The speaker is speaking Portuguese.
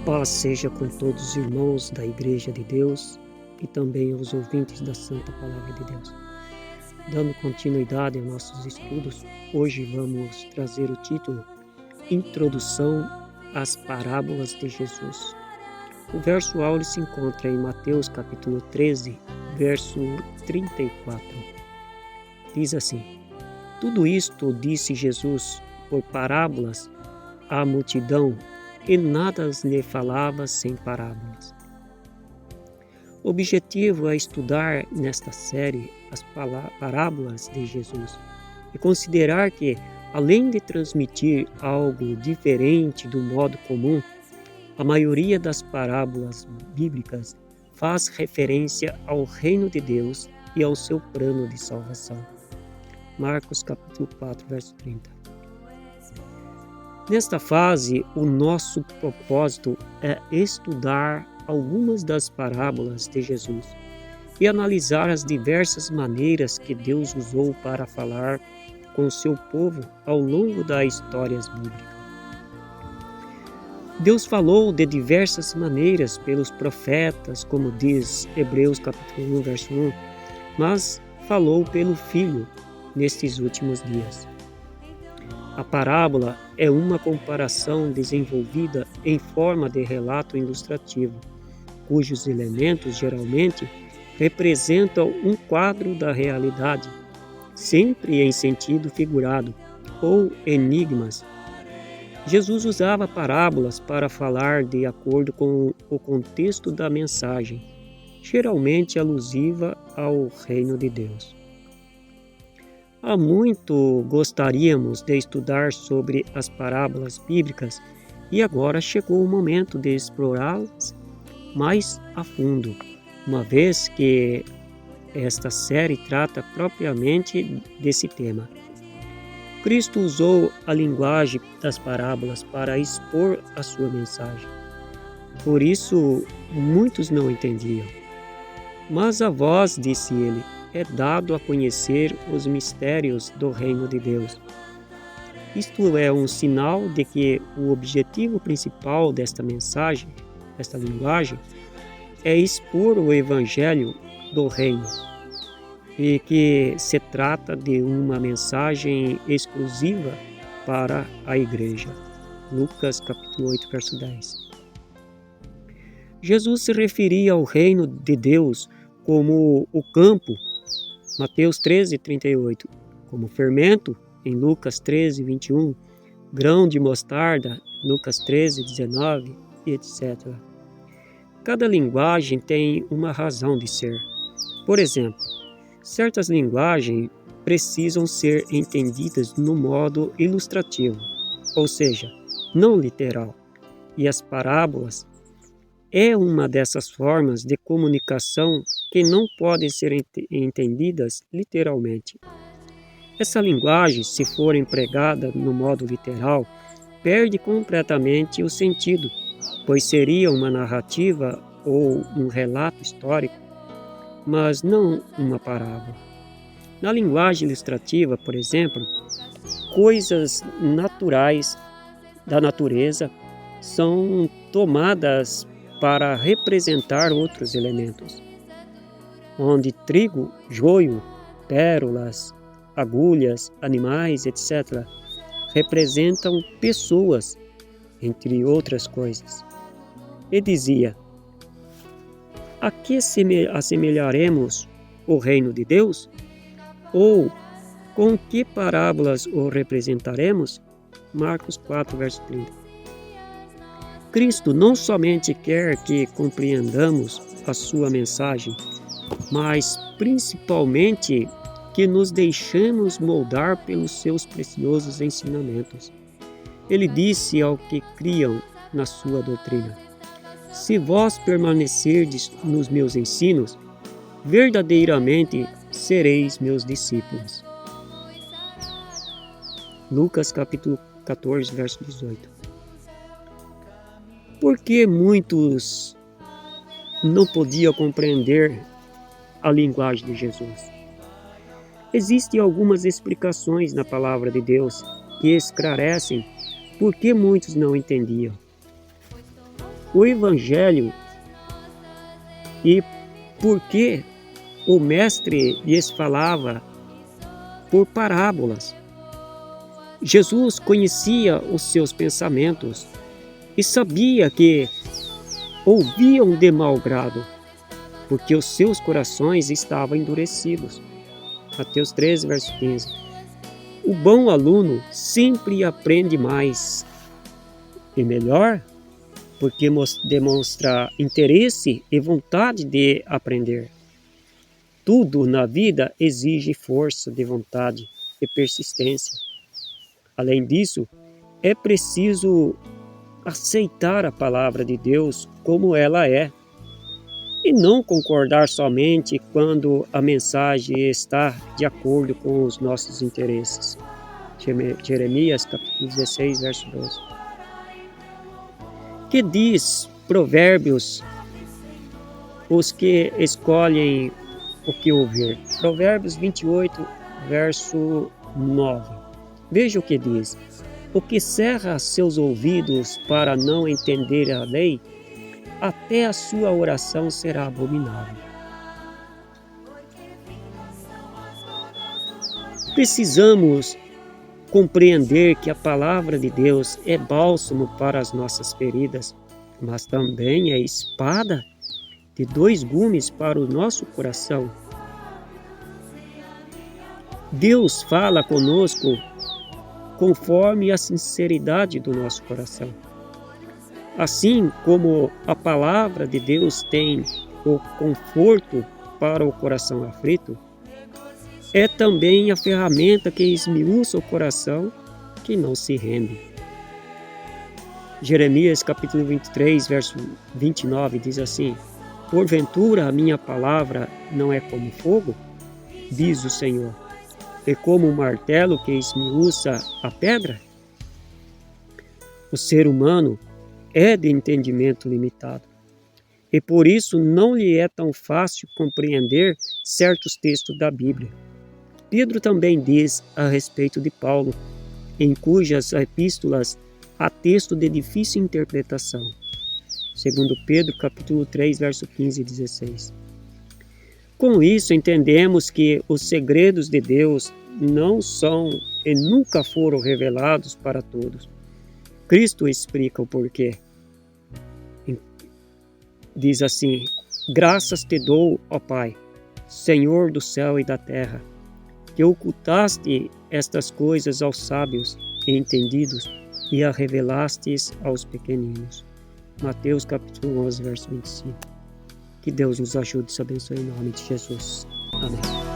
paz seja com todos os irmãos da Igreja de Deus e também aos ouvintes da Santa Palavra de Deus. Dando continuidade aos nossos estudos, hoje vamos trazer o título Introdução às Parábolas de Jesus. O verso áureo se encontra em Mateus capítulo 13, verso 34. Diz assim: Tudo isto disse Jesus por parábolas à multidão, e nada lhe falava sem parábolas. O objetivo é estudar nesta série as parábolas de Jesus e considerar que, além de transmitir algo diferente do modo comum, a maioria das parábolas bíblicas faz referência ao reino de Deus e ao seu plano de salvação. Marcos capítulo 4, verso 30. Nesta fase, o nosso propósito é estudar algumas das parábolas de Jesus e analisar as diversas maneiras que Deus usou para falar com o seu povo ao longo das histórias bíblicas. Deus falou de diversas maneiras pelos profetas, como diz Hebreus capítulo 1, verso 1, mas falou pelo Filho nestes últimos dias. A parábola é uma comparação desenvolvida em forma de relato ilustrativo, cujos elementos geralmente representam um quadro da realidade, sempre em sentido figurado, ou enigmas. Jesus usava parábolas para falar de acordo com o contexto da mensagem, geralmente alusiva ao reino de Deus. Há muito gostaríamos de estudar sobre as parábolas bíblicas e agora chegou o momento de explorá-las mais a fundo, uma vez que esta série trata propriamente desse tema. Cristo usou a linguagem das parábolas para expor a sua mensagem. Por isso, muitos não entendiam. Mas a vós, disse ele, é dado a conhecer os mistérios do reino de Deus. Isto é um sinal de que o objetivo principal desta mensagem, desta linguagem, é expor o evangelho do reino e que se trata de uma mensagem exclusiva para a igreja. Lucas capítulo 8, verso 10. Jesus se referia ao reino de Deus como o campo, Mateus 13, 38, como fermento, em Lucas 13, 21, grão de mostarda, Lucas 13, 19, etc. Cada linguagem tem uma razão de ser. Por exemplo, certas linguagens precisam ser entendidas no modo ilustrativo, ou seja, não literal, e as parábolas é uma dessas formas de comunicação que não podem ser entendidas literalmente. Essa linguagem, se for empregada no modo literal, perde completamente o sentido, pois seria uma narrativa ou um relato histórico, mas não uma parábola. Na linguagem ilustrativa, por exemplo, coisas naturais da natureza são tomadas para representar outros elementos, onde trigo, joio, pérolas, agulhas, animais, etc., representam pessoas, entre outras coisas. E dizia: a que assemelharemos o reino de Deus? Ou com que parábolas o representaremos? Marcos 4, verso 30. Cristo não somente quer que compreendamos a sua mensagem, mas principalmente que nos deixemos moldar pelos seus preciosos ensinamentos. Ele disse ao que criam na sua doutrina: se vós permanecerdes nos meus ensinos, verdadeiramente sereis meus discípulos. Lucas capítulo 14, verso 18. Por que muitos não podiam compreender a linguagem de Jesus? Existem algumas explicações na palavra de Deus que esclarecem por que muitos não entendiam. o Evangelho e por que o Mestre lhes falava por parábolas. Jesus conhecia os seus pensamentos e sabia que ouviam de mau grado, porque os seus corações estavam endurecidos. Mateus 13, verso 15. O bom aluno sempre aprende mais e melhor, porque demonstra interesse e vontade de aprender. Tudo na vida exige força de vontade e persistência. Além disso, é preciso aceitar a palavra de Deus como ela é e não concordar somente quando a mensagem está de acordo com os nossos interesses. Jeremias capítulo 16, verso 12. Que diz Provérbios os que escolhem o que ouvir? Provérbios 28, verso 9. Veja o que diz: o que cerra seus ouvidos para não entender a lei, até a sua oração será abominável. Precisamos compreender que a palavra de Deus é bálsamo para as nossas feridas, mas também é espada de dois gumes para o nosso coração. Deus fala conosco conforme a sinceridade do nosso coração. Assim como a palavra de Deus tem o conforto para o coração aflito, é também a ferramenta que esmiuça o coração que não se rende. Jeremias capítulo 23, verso 29 diz assim: porventura a minha palavra não é como fogo, diz o Senhor, e como um martelo que esmiuça a pedra? O ser humano é de entendimento limitado, e por isso não lhe é tão fácil compreender certos textos da Bíblia. Pedro também diz a respeito de Paulo, em cujas epístolas há texto de difícil interpretação. Segundo Pedro, capítulo 3, verso 15 e 16. Com isso, entendemos que os segredos de Deus não são e nunca foram revelados para todos. Cristo explica o porquê. Diz assim: graças te dou, ó Pai, Senhor do céu e da terra, que ocultaste estas coisas aos sábios e entendidos e a revelastes aos pequeninos. Mateus capítulo 11, verso 25. Que Deus nos ajude e nos abençoe em nome de Jesus. Amém.